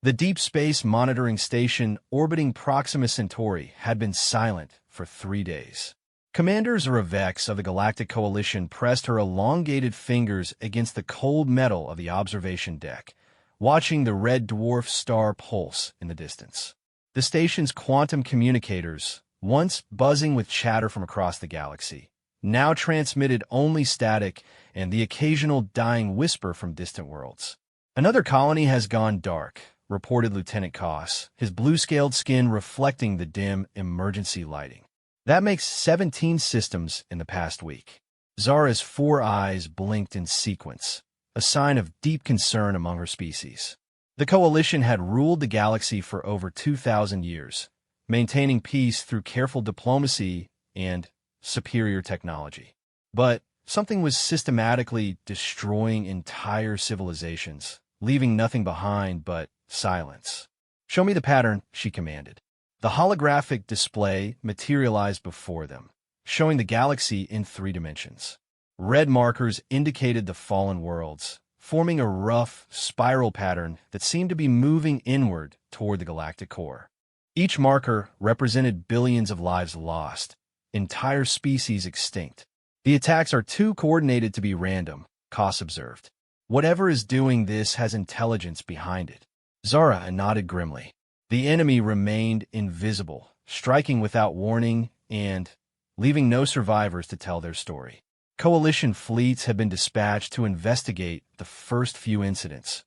The Deep Space Monitoring Station orbiting Proxima Centauri had been silent for 3 days. Commander Zaravex of the Galactic Coalition pressed her elongated fingers against the cold metal of the observation deck, watching the red dwarf star pulse in the distance. The station's quantum communicators, once buzzing with chatter from across the galaxy, now transmitted only static and the occasional dying whisper from distant worlds. "Another colony has gone dark," reported Lieutenant Koss, his blue-scaled skin reflecting the dim emergency lighting. "That makes 17 systems in the past week." Zara's 4 eyes blinked in sequence, a sign of deep concern among her species. The Coalition had ruled the galaxy for over 2,000 years, maintaining peace through careful diplomacy and superior technology. But something was systematically destroying entire civilizations, leaving nothing behind but silence. "Show me the pattern," she commanded. The holographic display materialized before them, showing the galaxy in 3 dimensions. Red markers indicated the fallen worlds, forming a rough, spiral pattern that seemed to be moving inward toward the galactic core. Each marker represented billions of lives lost, entire species extinct. "The attacks are too coordinated to be random," Koss observed. "Whatever is doing this has intelligence behind it." Zara nodded grimly. The enemy remained invisible, striking without warning and leaving no survivors to tell their story. Coalition fleets had been dispatched to investigate the first few incidents,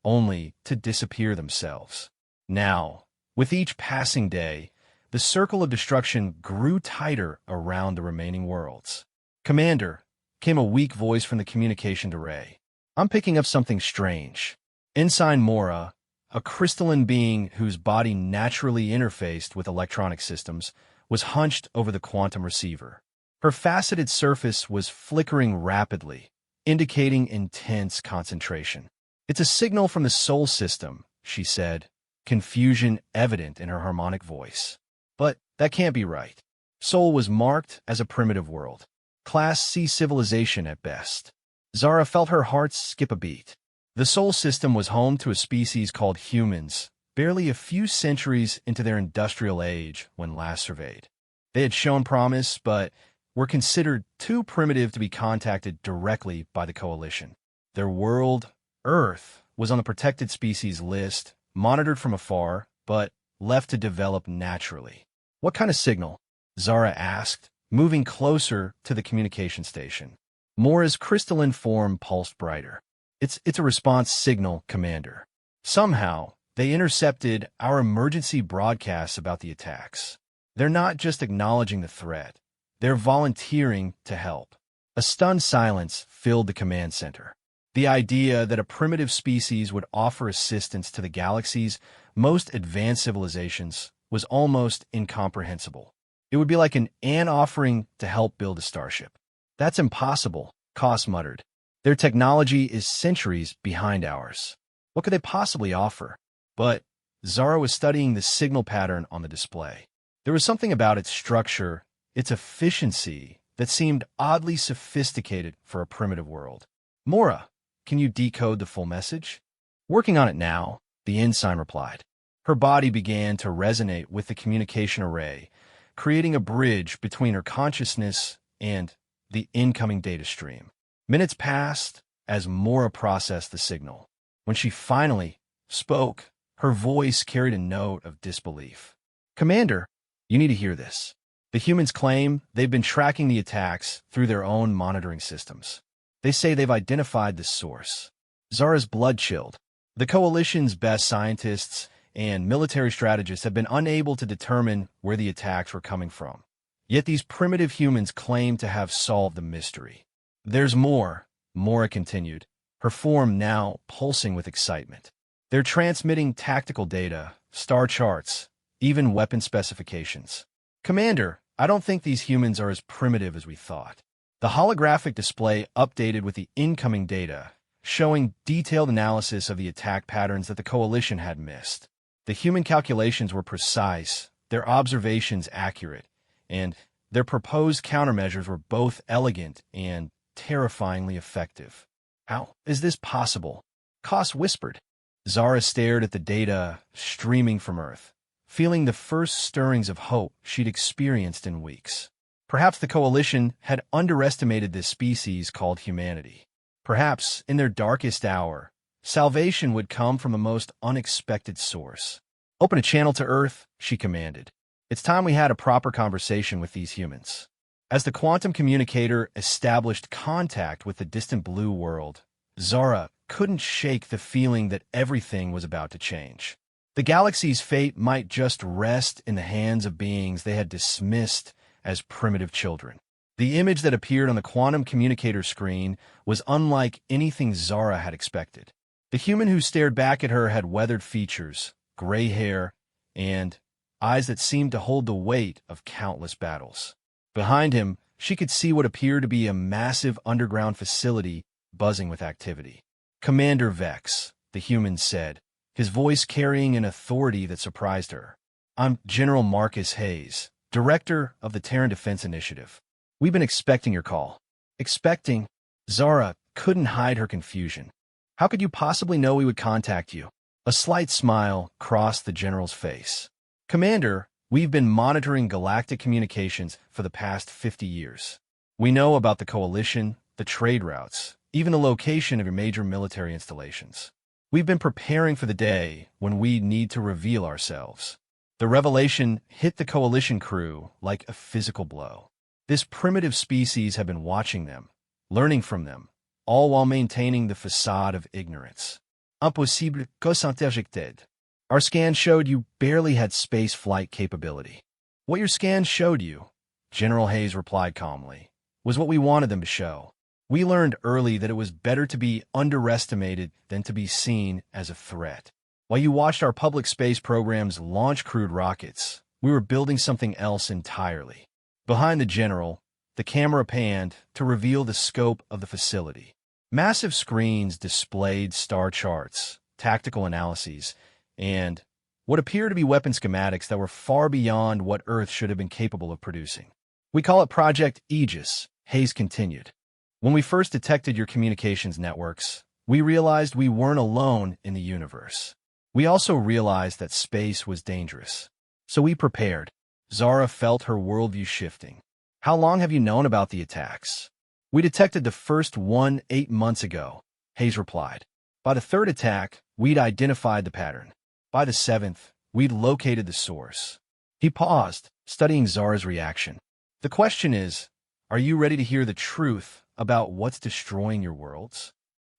only to disappear themselves. Now, with each passing day, the circle of destruction grew tighter around the remaining worlds. "Commander," came a weak voice from the communication array. "I'm picking up something strange." Ensign Mora, a crystalline being whose body naturally interfaced with electronic systems, was hunched over the quantum receiver. Her faceted surface was flickering rapidly, indicating intense concentration. "It's a signal from the Sol system," she said, confusion evident in her harmonic voice. "But that can't be right." Sol was marked as a primitive world, Class C civilization at best. Zara felt her heart skip a beat. The Sol system was home to a species called humans, barely a few centuries into their industrial age when last surveyed. They had shown promise, but were considered too primitive to be contacted directly by the Coalition. Their world, Earth, was on the protected species list, monitored from afar, but left to develop naturally. "What kind of signal?" Zara asked, moving closer to the communication station. Mora's crystalline form pulsed brighter. It's a response signal, Commander. Somehow, they intercepted our emergency broadcasts about the attacks. They're not just acknowledging the threat. They're volunteering to help." A stunned silence filled the command center. The idea that a primitive species would offer assistance to the galaxy's most advanced civilizations was almost incomprehensible. It would be like an ant offering to help build a starship. "That's impossible," Koss muttered. "Their technology is centuries behind ours. What could they possibly offer?" But Zara was studying the signal pattern on the display. There was something about its structure, its efficiency, that seemed oddly sophisticated for a primitive world. "Mora, can you decode the full message?" "Working on it now," the ensign replied. Her body began to resonate with the communication array, creating a bridge between her consciousness and the incoming data stream. Minutes passed as Mora processed the signal. When she finally spoke, her voice carried a note of disbelief. "Commander, you need to hear this. The humans claim they've been tracking the attacks through their own monitoring systems. They say they've identified the source." Zara's blood chilled. The Coalition's best scientists and military strategists have been unable to determine where the attacks were coming from. Yet these primitive humans claim to have solved the mystery. "There's more," Mora continued, her form now pulsing with excitement. "They're transmitting tactical data, star charts, even weapon specifications. Commander, I don't think these humans are as primitive as we thought." The holographic display updated with the incoming data, showing detailed analysis of the attack patterns that the Coalition had missed. The human calculations were precise, their observations accurate, and their proposed countermeasures were both elegant and terrifyingly effective. "How is this possible?" Koss whispered. Zara stared at the data streaming from Earth, feeling the first stirrings of hope she'd experienced in weeks. Perhaps the Coalition had underestimated this species called humanity. Perhaps, in their darkest hour, salvation would come from a most unexpected source. "Open a channel to Earth," she commanded. "It's time we had a proper conversation with these humans." As the quantum communicator established contact with the distant blue world, Zara couldn't shake the feeling that everything was about to change. The galaxy's fate might just rest in the hands of beings they had dismissed as primitive children. The image that appeared on the quantum communicator screen was unlike anything Zara had expected. The human who stared back at her had weathered features, gray hair, and eyes that seemed to hold the weight of countless battles. Behind him, she could see what appeared to be a massive underground facility buzzing with activity. "Commander Vex," the human said, his voice carrying an authority that surprised her. "I'm General Marcus Hayes, Director of the Terran Defense Initiative. We've been expecting your call." "Expecting?" Zara couldn't hide her confusion. "How could you possibly know we would contact you?" A slight smile crossed the general's face. "Commander, we've been monitoring galactic communications for the past 50 years. We know about the Coalition, the trade routes, even the location of your major military installations. We've been preparing for the day when we need to reveal ourselves." The revelation hit the Coalition crew like a physical blow. This primitive species had been watching them, learning from them, all while maintaining the facade of ignorance. "Impossible que s'interjected. Our scan showed you barely had space flight capability." "What your scan showed you," General Hayes replied calmly, "was what we wanted them to show. We learned early that it was better to be underestimated than to be seen as a threat. While you watched our public space programs launch crewed rockets, we were building something else entirely." Behind the general, the camera panned to reveal the scope of the facility. Massive screens displayed star charts, tactical analyses, and what appeared to be weapon schematics that were far beyond what Earth should have been capable of producing. "We call it Project Aegis," Hayes continued. "When we first detected your communications networks, we realized we weren't alone in the universe. We also realized that space was dangerous. So we prepared." Zara felt her worldview shifting. "How long have you known about the attacks?" "We detected the first one 8 months ago," Hayes replied. "By the third attack, we'd identified the pattern. By the seventh, we'd located the source." He paused, studying Zara's reaction. "The question is, are you ready to hear the truth about what's destroying your worlds?"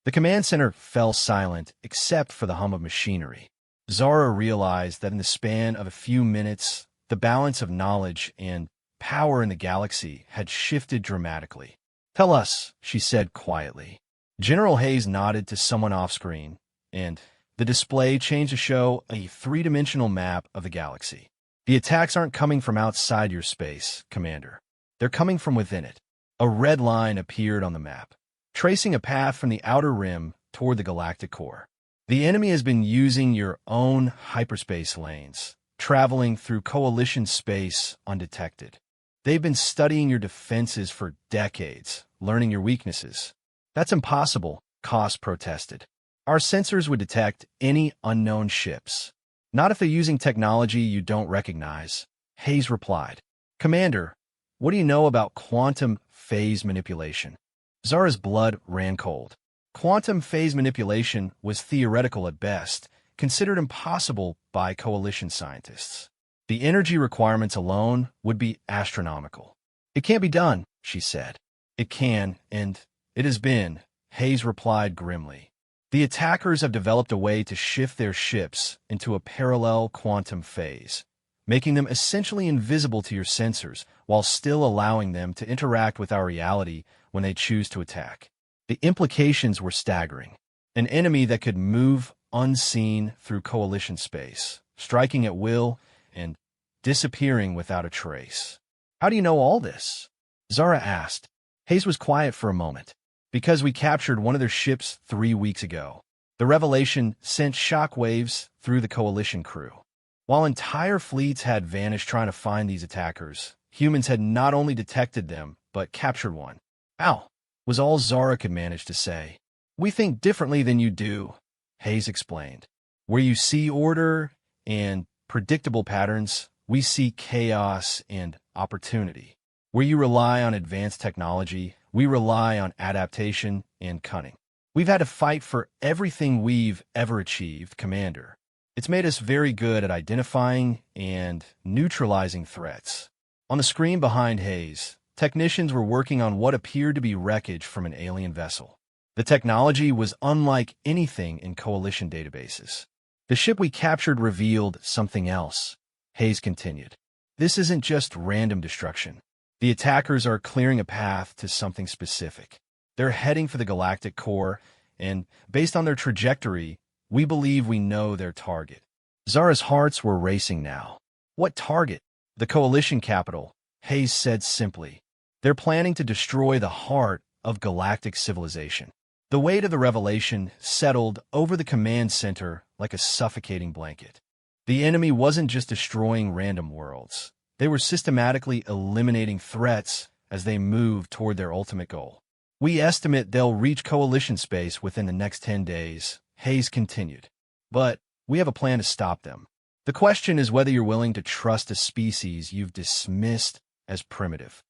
The command center fell silent except for the hum of machinery. Zara realized that in the span of a few minutes, the balance of knowledge and power in the galaxy had shifted dramatically. "Tell us," she said quietly. General Hayes nodded to someone off-screen, and the display changed to show a three-dimensional map of the galaxy. "The attacks aren't coming from outside your space, Commander. They're coming from within it." A red line appeared on the map, tracing a path from the outer rim toward the galactic core. "The enemy has been using your own hyperspace lanes, traveling through Coalition space undetected. They've been studying your defenses for decades, learning your weaknesses." "That's impossible," Koss protested. "Our sensors would detect any unknown ships." "Not if they're using technology you don't recognize," Hayes replied. "Commander, what do you know about quantum phase manipulation?" Zara's blood ran cold. Quantum phase manipulation was theoretical at best, considered impossible by Coalition scientists. The energy requirements alone would be astronomical. "It can't be done," she said. "It can, and it has been," Hayes replied grimly. "The attackers have developed a way to shift their ships into a parallel quantum phase, making them essentially invisible to your sensors while still allowing them to interact with our reality when they choose to attack." The implications were staggering. An enemy that could move unseen through Coalition space, striking at will and disappearing without a trace. "How do you know all this?" Zara asked. Hayes was quiet for a moment. "Because we captured one of their ships 3 weeks ago." The revelation sent shockwaves through the Coalition crew. While entire fleets had vanished trying to find these attackers, humans had not only detected them, but captured one. "Ow," was all Zara could manage to say. "We think differently than you do," Hayes explained. Where you see order and predictable patterns, we see chaos and opportunity. Where you rely on advanced technology, we rely on adaptation and cunning. We've had to fight for everything we've ever achieved, Commander. It's made us very good at identifying and neutralizing threats. On the screen behind Hayes, technicians were working on what appeared to be wreckage from an alien vessel. The technology was unlike anything in Coalition databases. The ship we captured revealed something else, Hayes continued. This isn't just random destruction. The attackers are clearing a path to something specific. They're heading for the galactic core, and based on their trajectory, we believe we know their target. Zara's hearts were racing now. What target? The Coalition capital, Hayes said simply. They're planning to destroy the heart of galactic civilization. The weight of the revelation settled over the command center like a suffocating blanket. The enemy wasn't just destroying random worlds. They were systematically eliminating threats as they moved toward their ultimate goal. We estimate they'll reach Coalition space within the next 10 days, Hayes continued. But we have a plan to stop them. The question is whether you're willing to trust a species you've dismissed as primitive.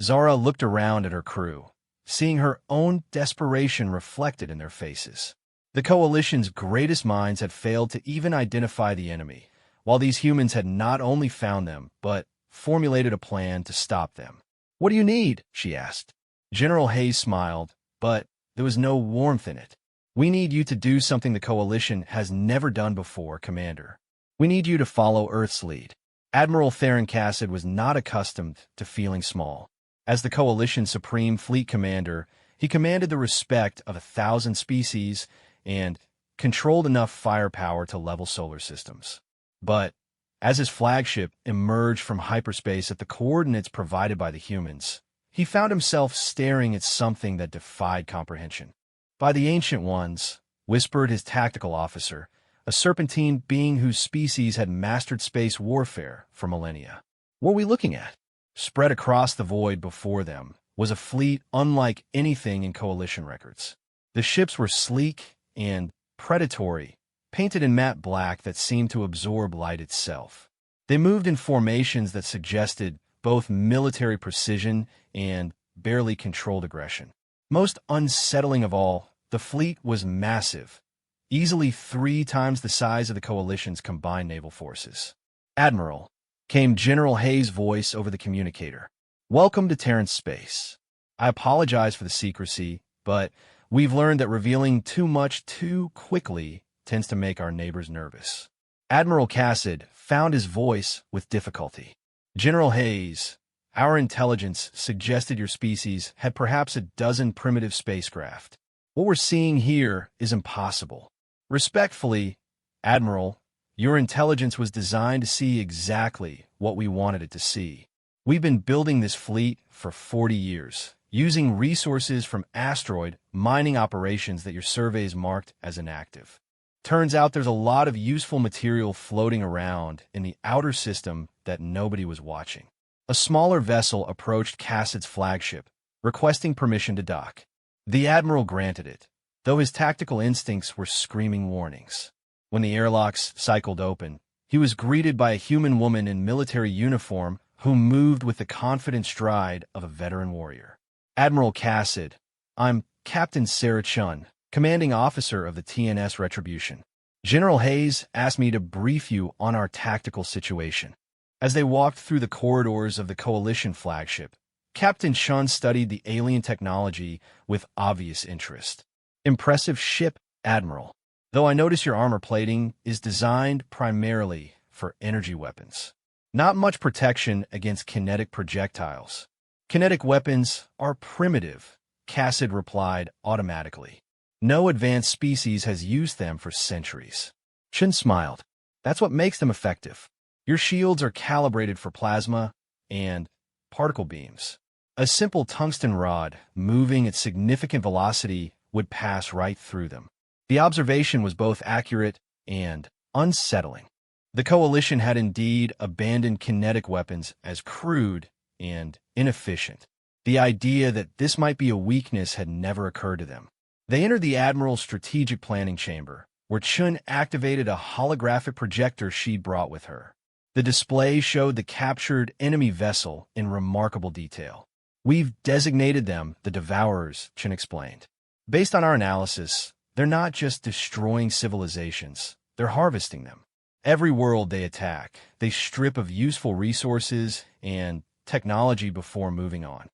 Zara looked around at her crew, seeing her own desperation reflected in their faces. The Coalition's greatest minds had failed to even identify the enemy, while these humans had not only found them, but formulated a plan to stop them. "What do you need?" she asked. General Hayes smiled, but there was no warmth in it. "We need you to do something the Coalition has never done before, Commander. We need you to follow Earth's lead." Admiral Theron Cassid was not accustomed to feeling small. As the Coalition's Supreme Fleet Commander, he commanded the respect of 1,000 species and controlled enough firepower to level solar systems. But as his flagship emerged from hyperspace at the coordinates provided by the humans, he found himself staring at something that defied comprehension. "By the Ancient Ones," whispered his tactical officer, a serpentine being whose species had mastered space warfare for millennia. "What are we looking at?" Spread across the void before them was a fleet unlike anything in Coalition records. The ships were sleek and predatory, painted in matte black that seemed to absorb light itself. They moved in formations that suggested both military precision and barely controlled aggression. Most unsettling of all, the fleet was massive, easily 3 times the size of the Coalition's combined naval forces. "Admiral," came General Hayes' voice over the communicator. "Welcome to Terrence Space. I apologize for the secrecy, but we've learned that revealing too much too quickly tends to make our neighbors nervous." Admiral Cassid found his voice with difficulty. "General Hayes, our intelligence suggested your species had perhaps a dozen primitive spacecraft. What we're seeing here is impossible. Respectfully, Admiral, your intelligence was designed to see exactly what we wanted it to see. We've been building this fleet for 40 years, using resources from asteroid mining operations that your surveys marked as inactive. Turns out there's a lot of useful material floating around in the outer system that nobody was watching." A smaller vessel approached Cassid's flagship, requesting permission to dock. The Admiral granted it, though his tactical instincts were screaming warnings. When the airlocks cycled open, he was greeted by a human woman in military uniform who moved with the confident stride of a veteran warrior. "Admiral Cassid, I'm Captain Sarah Chun, commanding officer of the TNS Retribution. General Hayes asked me to brief you on our tactical situation." As they walked through the corridors of the Coalition flagship, Captain Chun studied the alien technology with obvious interest. "Impressive ship, Admiral. Though I notice your armor plating is designed primarily for energy weapons. Not much protection against kinetic projectiles." "Kinetic weapons are primitive," Cassid replied automatically. "No advanced species has used them for centuries." Chun smiled. "That's what makes them effective. Your shields are calibrated for plasma and particle beams. A simple tungsten rod, moving at significant velocity, would pass right through them." The observation was both accurate and unsettling. The Coalition had indeed abandoned kinetic weapons as crude and inefficient. The idea that this might be a weakness had never occurred to them. They entered the Admiral's strategic planning chamber, where Chun activated a holographic projector she brought with her. The display showed the captured enemy vessel in remarkable detail. "We've designated them the Devourers," Chun explained. "Based on our analysis, they're not just destroying civilizations, they're harvesting them. Every world they attack, they strip of useful resources and technology before moving on."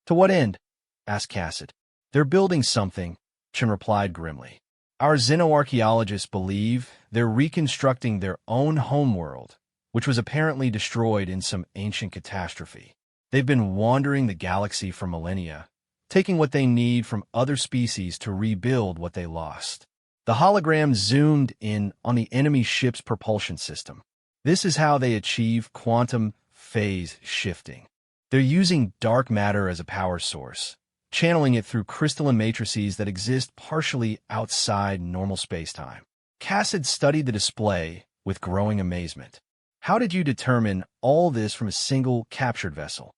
"To what end?" asked Cassid. "They're building something," Chun replied grimly. "Our xenoarchaeologists believe they're reconstructing their own homeworld, which was apparently destroyed in some ancient catastrophe. They've been wandering the galaxy for millennia, taking what they need from other species to rebuild what they lost." The hologram zoomed in on the enemy ship's propulsion system. "This is how they achieve quantum phase shifting. They're using dark matter as a power source, channeling it through crystalline matrices that exist partially outside normal spacetime." Cassid studied the display with growing amazement. "How did you determine all this from a single captured vessel?"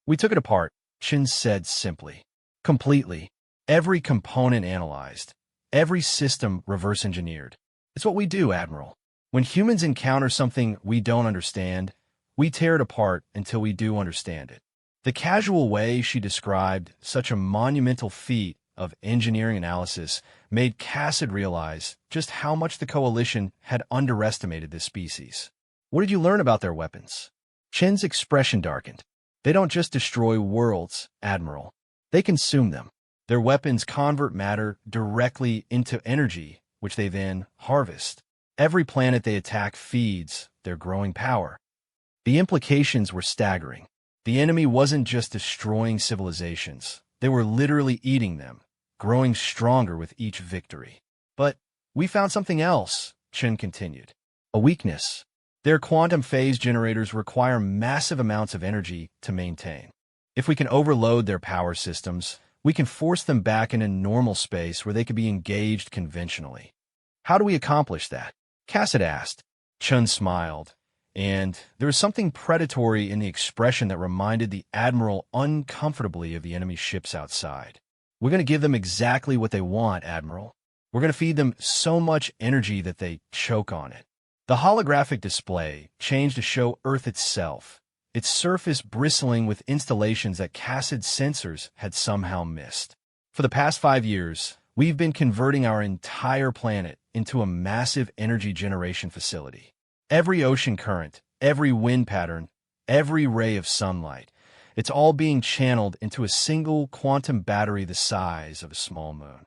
"We took it apart," Chin said simply. "Completely. Every component analyzed. Every system reverse-engineered. It's what we do, Admiral. When humans encounter something we don't understand, we tear it apart until we do understand it." The casual way she described such a monumental feat of engineering analysis made Cassid realize just how much the Coalition had underestimated this species. "What did you learn about their weapons?" Chin's expression darkened. "They don't just destroy worlds, Admiral. They consume them. Their weapons convert matter directly into energy, which they then harvest. Every planet they attack feeds their growing power." The implications were staggering. The enemy wasn't just destroying civilizations. They were literally eating them, growing stronger with each victory. "But we found something else," Chen continued. "A weakness. Their quantum phase generators require massive amounts of energy to maintain. If we can overload their power systems, we can force them back into normal space where they could be engaged conventionally." "How do we accomplish that?" Cassid asked. Chun smiled, and there was something predatory in the expression that reminded the Admiral uncomfortably of the enemy ships outside. "We're going to give them exactly what they want, Admiral. We're going to feed them so much energy that they choke on it." The holographic display changed to show Earth itself, its surface bristling with installations that Cassid's sensors had somehow missed. "For the past 5 years, we've been converting our entire planet into a massive energy generation facility. Every ocean current, every wind pattern, every ray of sunlight, it's all being channeled into a single quantum battery the size of a small moon."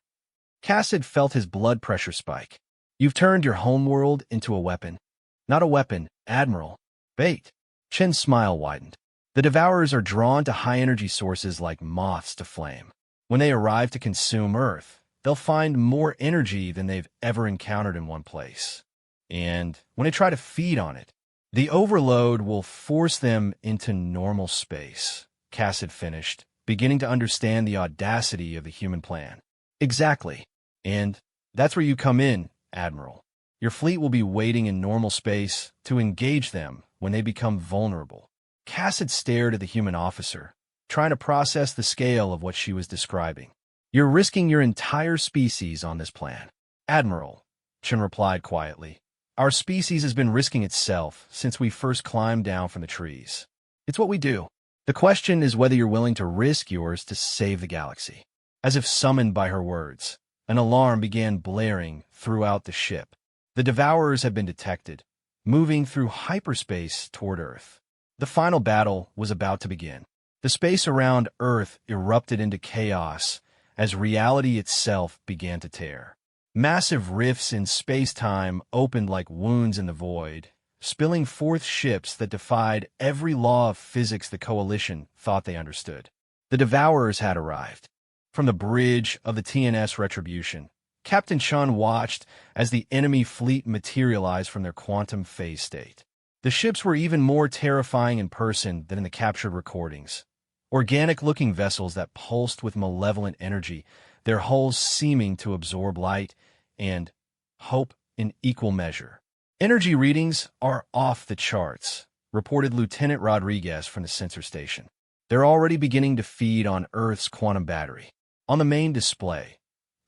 Cassid felt his blood pressure spike. "You've turned your homeworld into a weapon." "Not a weapon, Admiral. Bait." Chen's smile widened. "The Devourers are drawn to high-energy sources like moths to flame. When they arrive to consume Earth, they'll find more energy than they've ever encountered in one place. And when they try to feed on it, the overload will force them into normal space," Cassid finished, beginning to understand the audacity of the human plan. "Exactly. And that's where you come in, Admiral. Your fleet will be waiting in normal space to engage them when they become vulnerable." Cassid stared at the human officer, trying to process the scale of what she was describing. "You're risking your entire species on this plan." "Admiral," Chen replied quietly, "our species has been risking itself since we first climbed down from the trees. It's what we do. The question is whether you're willing to risk yours to save the galaxy." As if summoned by her words, an alarm began blaring throughout the ship. The Devourers had been detected, moving through hyperspace toward Earth. The final battle was about to begin. The space around Earth erupted into chaos as reality itself began to tear. Massive rifts in space-time opened like wounds in the void, spilling forth ships that defied every law of physics the Coalition thought they understood. The Devourers had arrived. From the bridge of the TNS Retribution, Captain Chun watched as the enemy fleet materialized from their quantum phase state. The ships were even more terrifying in person than in the captured recordings. Organic-looking vessels that pulsed with malevolent energy, their hulls seeming to absorb light and hope in equal measure. "Energy readings are off the charts," reported Lieutenant Rodriguez from the sensor station. "They're already beginning to feed on Earth's quantum battery." On the main display,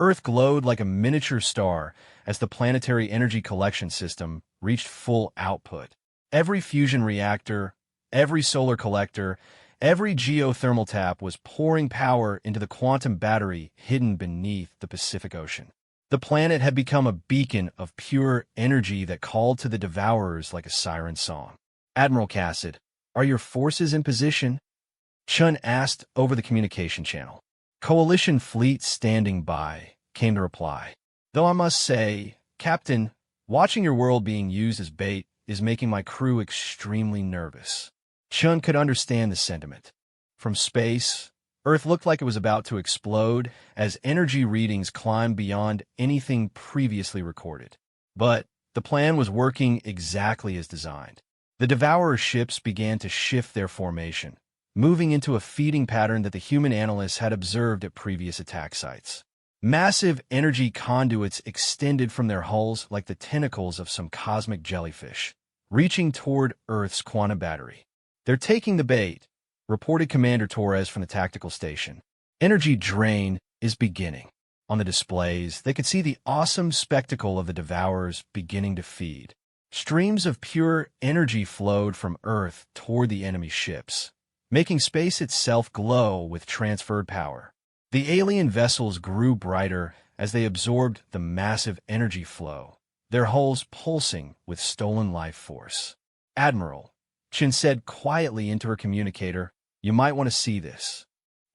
Earth glowed like a miniature star as the planetary energy collection system reached full output. Every fusion reactor, every solar collector, every geothermal tap was pouring power into the quantum battery hidden beneath the Pacific Ocean. The planet had become a beacon of pure energy that called to the devourers like a siren song. Admiral Cassid, are your forces in position? Chun asked over the communication channel. Coalition fleet standing by, came the reply. Though I must say, Captain, watching your world being used as bait is making my crew extremely nervous. Chun could understand the sentiment. From space, Earth looked like it was about to explode as energy readings climbed beyond anything previously recorded. But the plan was working exactly as designed. The Devourer ships began to shift their formation, moving into a feeding pattern that the human analysts had observed at previous attack sites. Massive energy conduits extended from their hulls like the tentacles of some cosmic jellyfish, reaching toward Earth's quantum battery. They're taking the bait, reported Commander Torres from the tactical station. Energy drain is beginning. On the displays, they could see the awesome spectacle of the Devourers beginning to feed. Streams of pure energy flowed from Earth toward the enemy ships, making space itself glow with transferred power. The alien vessels grew brighter as they absorbed the massive energy flow, their hulls pulsing with stolen life force. Admiral, Chin said quietly into her communicator, you might want to see this.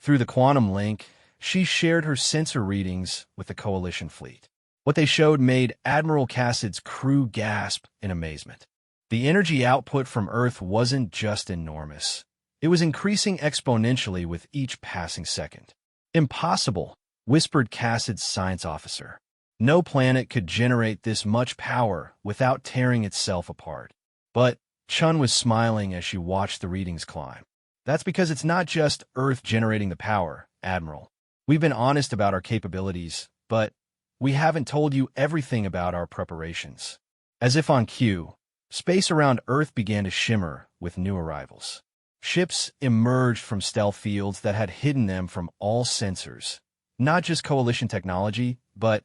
Through the quantum link, she shared her sensor readings with the Coalition fleet. What they showed made Admiral Cassid's crew gasp in amazement. The energy output from Earth wasn't just enormous. It was increasing exponentially with each passing second. Impossible, whispered Cassid's science officer. No planet could generate this much power without tearing itself apart. But Chun was smiling as she watched the readings climb. That's because it's not just Earth generating the power, Admiral. We've been honest about our capabilities, but we haven't told you everything about our preparations. As if on cue, space around Earth began to shimmer with new arrivals. Ships emerged from stealth fields that had hidden them from all sensors, not just Coalition technology, but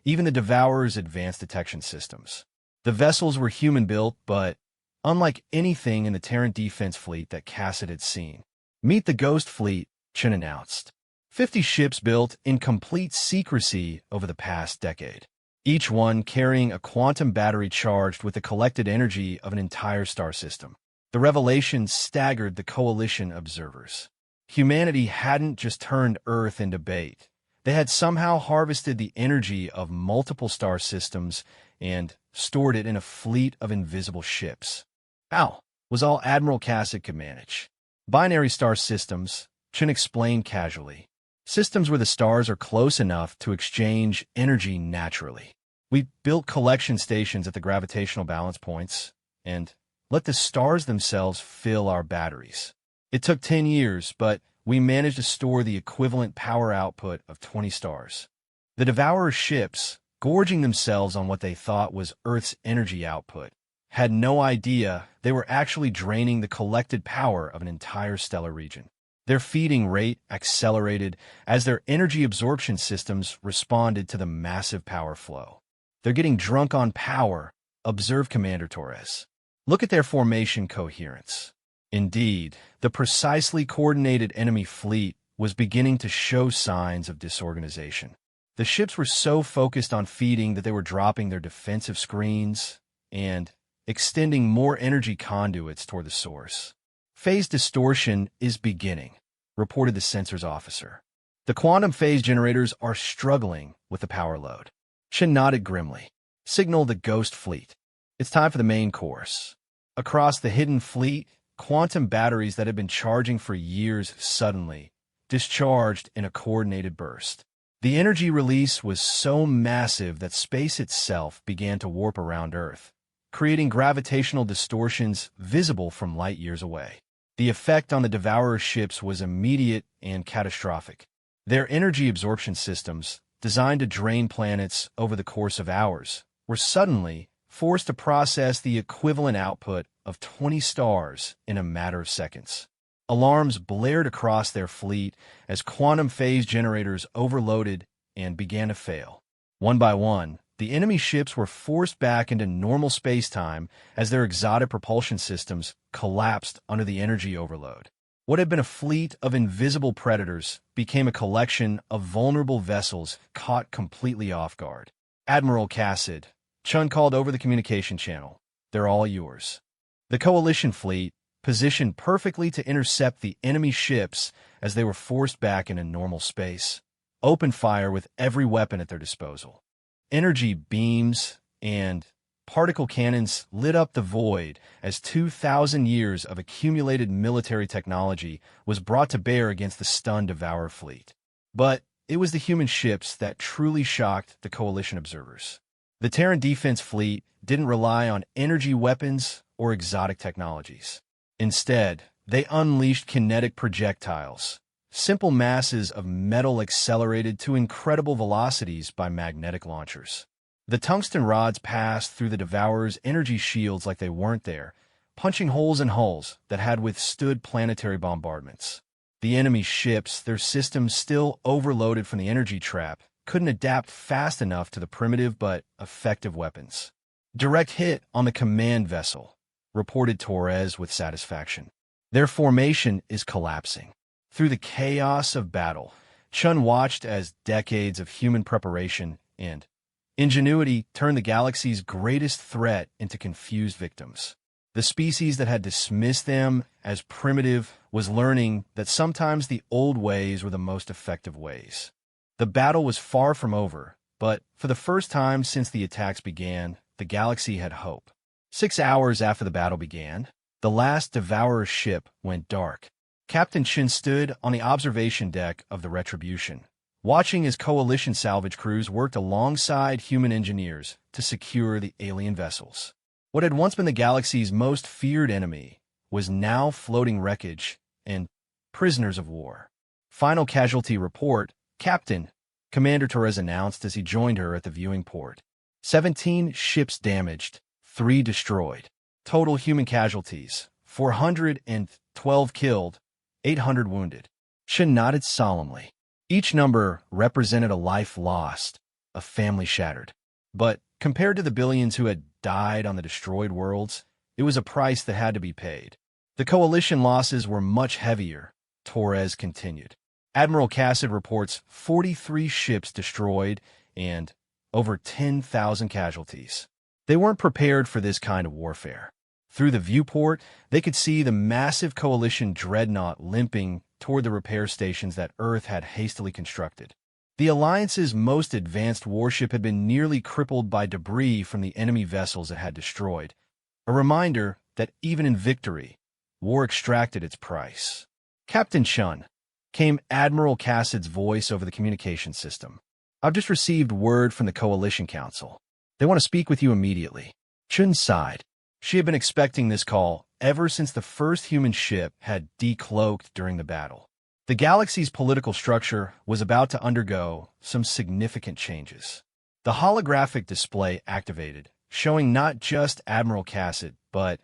even the Devourer's advanced detection systems. The vessels were human-built, but unlike anything in the Terran defense fleet that Cassid had seen. Meet the Ghost Fleet, Chen announced. 50 ships built in complete secrecy over the past decade, each one carrying a quantum battery charged with the collected energy of an entire star system. The revelation staggered the Coalition observers. Humanity hadn't just turned Earth into bait. They had somehow harvested the energy of multiple star systems and stored it in a fleet of invisible ships. How was all Admiral Cassid could manage. Binary star systems, Chen explained casually. Systems where the stars are close enough to exchange energy naturally. We built collection stations at the gravitational balance points and let the stars themselves fill our batteries. It took 10 years, but we managed to store the equivalent power output of 20 stars. The Devourer ships, gorging themselves on what they thought was Earth's energy output, had no idea they were actually draining the collected power of an entire stellar region. Their feeding rate accelerated as their energy absorption systems responded to the massive power flow. They're getting drunk on power, observed Commander Torres. Look at their formation coherence. Indeed, the precisely coordinated enemy fleet was beginning to show signs of disorganization. The ships were so focused on feeding that they were dropping their defensive screens and extending more energy conduits toward the source. Phase distortion is beginning, reported the sensors officer. The quantum phase generators are struggling with the power load. Chen nodded grimly. Signal the Ghost Fleet. It's time for the main course. Across the hidden fleet, quantum batteries that had been charging for years suddenly discharged in a coordinated burst. The energy release was so massive that space itself began to warp around Earth, creating gravitational distortions visible from light years away. The effect on the Devourer ships was immediate and catastrophic. Their energy absorption systems, designed to drain planets over the course of hours, were suddenly forced to process the equivalent output of 20 stars in a matter of seconds. Alarms blared across their fleet as quantum phase generators overloaded and began to fail. One by one, the enemy ships were forced back into normal space-time as their exotic propulsion systems collapsed under the energy overload. What had been a fleet of invisible predators became a collection of vulnerable vessels caught completely off guard. "Admiral Cassid," Chun called over the communication channel. "They're all yours." The Coalition fleet, positioned perfectly to intercept the enemy ships as they were forced back into normal space, opened fire with every weapon at their disposal. Energy beams and particle cannons lit up the void as 2,000 years of accumulated military technology was brought to bear against the stunned Devourer fleet. But it was the human ships that truly shocked the Coalition observers. The Terran Defense Fleet didn't rely on energy weapons or exotic technologies. Instead, they unleashed kinetic projectiles, simple masses of metal accelerated to incredible velocities by magnetic launchers. The tungsten rods passed through the Devourer's energy shields like they weren't there, punching holes in hulls that had withstood planetary bombardments. The enemy ships, their systems still overloaded from the energy trap, couldn't adapt fast enough to the primitive but effective weapons. "Direct hit on the command vessel," reported Torres with satisfaction. "Their formation is collapsing." Through the chaos of battle, Chun watched as decades of human preparation and ingenuity turned the galaxy's greatest threat into confused victims. The species that had dismissed them as primitive was learning that sometimes the old ways were the most effective ways. The battle was far from over, but for the first time since the attacks began, the galaxy had hope. 6 hours after the battle began, the last Devourer ship went dark. Captain Chin stood on the observation deck of the Retribution, watching as Coalition salvage crews worked alongside human engineers to secure the alien vessels. What had once been the galaxy's most feared enemy was now floating wreckage and prisoners of war. "Final casualty report, Captain," Commander Torres announced as he joined her at the viewing port. 17 ships damaged, 3 destroyed. Total human casualties, 412 killed, 800 wounded. Shin nodded solemnly. Each number represented a life lost, a family shattered. But compared to the billions who had died on the destroyed worlds, it was a price that had to be paid. "The Coalition losses were much heavier," Torres continued. "Admiral Cassid reports 43 ships destroyed and over 10,000 casualties. They weren't prepared for this kind of warfare." Through the viewport, they could see the massive Coalition dreadnought limping toward the repair stations that Earth had hastily constructed. The Alliance's most advanced warship had been nearly crippled by debris from the enemy vessels it had destroyed, a reminder that even in victory, war extracted its price. "Captain Chun," came Admiral Cassid's voice over the communication system. "I've just received word from the Coalition Council. They want to speak with you immediately." Chun sighed. She had been expecting this call ever since the first human ship had decloaked during the battle. The galaxy's political structure was about to undergo some significant changes. The holographic display activated, showing not just Admiral Cassid, but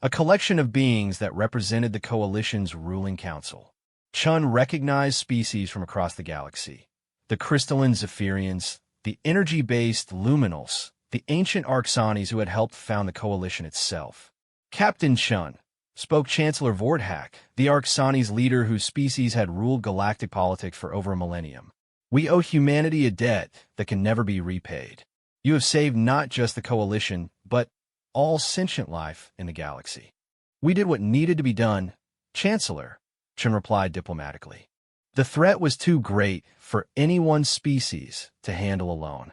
a collection of beings that represented the Coalition's ruling council. Chun recognized species from across the galaxy: the crystalline Zephyrians, the energy-based Luminals, the ancient Arcsanis who had helped found the Coalition itself. "Captain Chun," spoke Chancellor Vorthak, the Arcsani's leader whose species had ruled galactic politics for over a millennium. "We owe humanity a debt that can never be repaid. You have saved not just the Coalition, but all sentient life in the galaxy." "We did what needed to be done, Chancellor," Chun replied diplomatically. "The threat was too great for any one species to handle alone."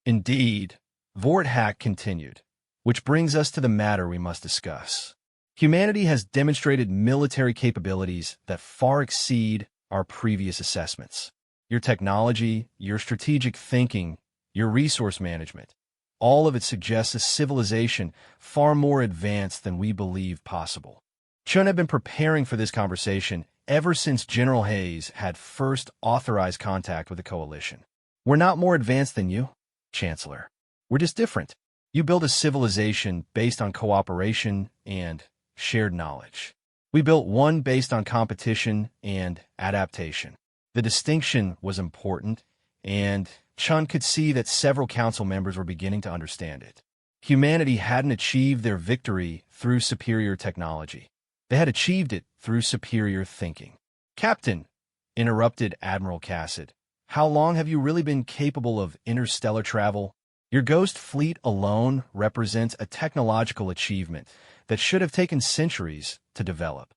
"Indeed," Vorthak continued, "which brings us to the matter we must discuss. Humanity has demonstrated military capabilities that far exceed our previous assessments. Your technology, your strategic thinking, your resource management, all of it suggests a civilization far more advanced than we believe possible." Chun had been preparing for this conversation ever since General Hayes had first authorized contact with the Coalition. "We're not more advanced than you, Chancellor. We're just different. You built a civilization based on cooperation and shared knowledge. We built one based on competition and adaptation. The distinction was important, and Chun could see that several council members were beginning to understand it. Humanity hadn't achieved their victory through superior technology. They had achieved it through superior thinking. "Captain," interrupted Admiral Cassid, "how long have you really been capable of interstellar travel? Your ghost fleet alone represents a technological achievement that should have taken centuries to develop."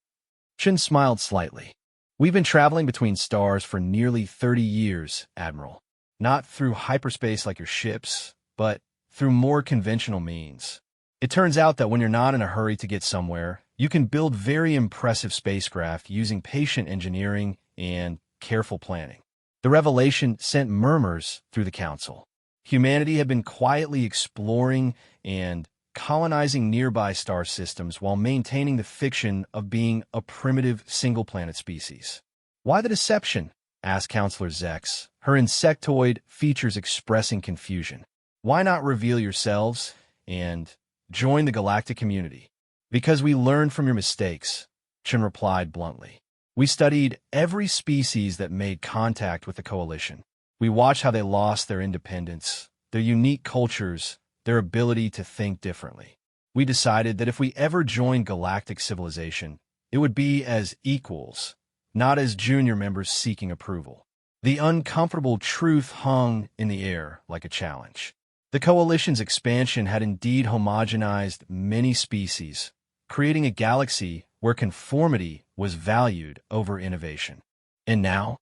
Chin smiled slightly. "We've been traveling between stars for nearly 30 years, Admiral. Not through hyperspace like your ships, but through more conventional means. It turns out that when you're not in a hurry to get somewhere, you can build very impressive spacecraft using patient engineering and careful planning." The revelation sent murmurs through the council. Humanity had been quietly exploring and colonizing nearby star systems while maintaining the fiction of being a primitive single-planet species. "Why the deception?" asked Counselor Zex, her insectoid features expressing confusion. "Why not reveal yourselves and join the galactic community?" "Because we learned from your mistakes," Chen replied bluntly. "We studied every species that made contact with the Coalition. We watched how they lost their independence, their unique cultures, their ability to think differently. We decided that if we ever joined galactic civilization, it would be as equals, not as junior members seeking approval." The uncomfortable truth hung in the air like a challenge. The Coalition's expansion had indeed homogenized many species, creating a galaxy where conformity was valued over innovation. "And now?"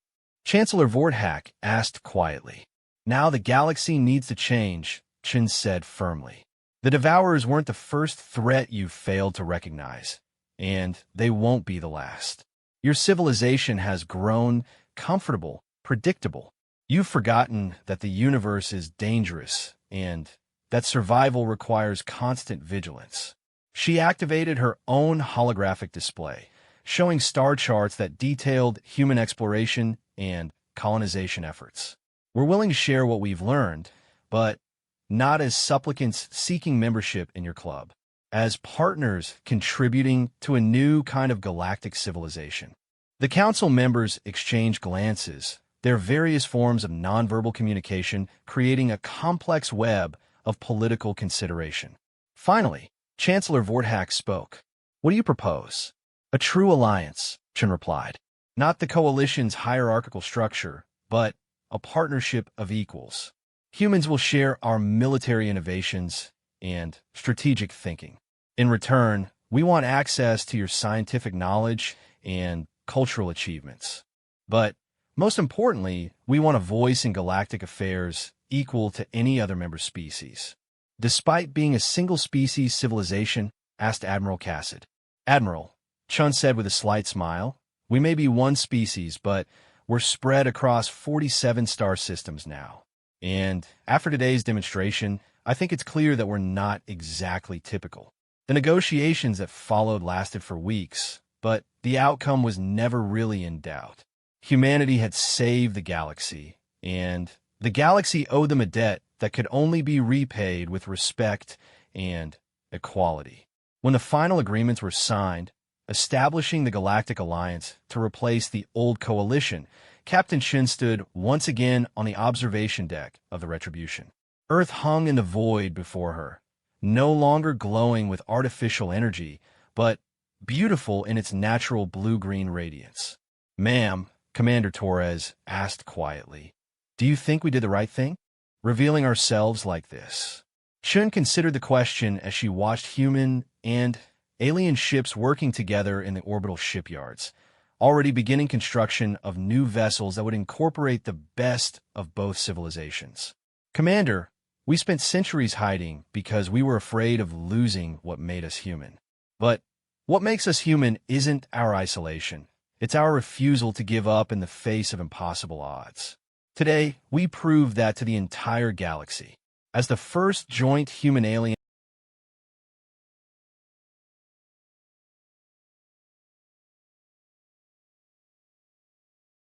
Chancellor Vorthak asked quietly. "Now the galaxy needs to change," Chin said firmly. "The Devourers weren't the first threat you failed to recognize, and they won't be the last. Your civilization has grown comfortable, predictable. You've forgotten that the universe is dangerous and that survival requires constant vigilance." She activated her own holographic display, showing star charts that detailed human exploration and colonization efforts. "We're willing to share what we've learned, but not as supplicants seeking membership in your club, as partners contributing to a new kind of galactic civilization." The council members exchanged glances, their various forms of nonverbal communication creating a complex web of political consideration. Finally, Chancellor Vorthak spoke. "What do you propose?" "A true alliance," Chen replied. "Not the Coalition's hierarchical structure, but a partnership of equals. Humans will share our military innovations and strategic thinking. In return, we want access to your scientific knowledge and cultural achievements. But most importantly, we want a voice in galactic affairs equal to any other member species." "Despite being a single-species civilization?" asked Admiral Cassid. "Admiral," Chun said with a slight smile, "we may be one species, but we're spread across 47 star systems now. And after today's demonstration, I think it's clear that we're not exactly typical." The negotiations that followed lasted for weeks, but the outcome was never really in doubt. Humanity had saved the galaxy, and the galaxy owed them a debt that could only be repaid with respect and equality. When the final agreements were signed, establishing the Galactic Alliance to replace the old coalition, Captain Shin stood once again on the observation deck of the Retribution. Earth hung in the void before her, no longer glowing with artificial energy, but beautiful in its natural blue-green radiance. "Ma'am," Commander Torres asked quietly, "do you think we did the right thing, revealing ourselves like this?" Chun considered the question as she watched human and alien ships working together in the orbital shipyards, already beginning construction of new vessels that would incorporate the best of both civilizations. "Commander, we spent centuries hiding because we were afraid of losing what made us human. But what makes us human isn't our isolation. It's our refusal to give up in the face of impossible odds. Today, we proved that to the entire galaxy. As the first joint human-alien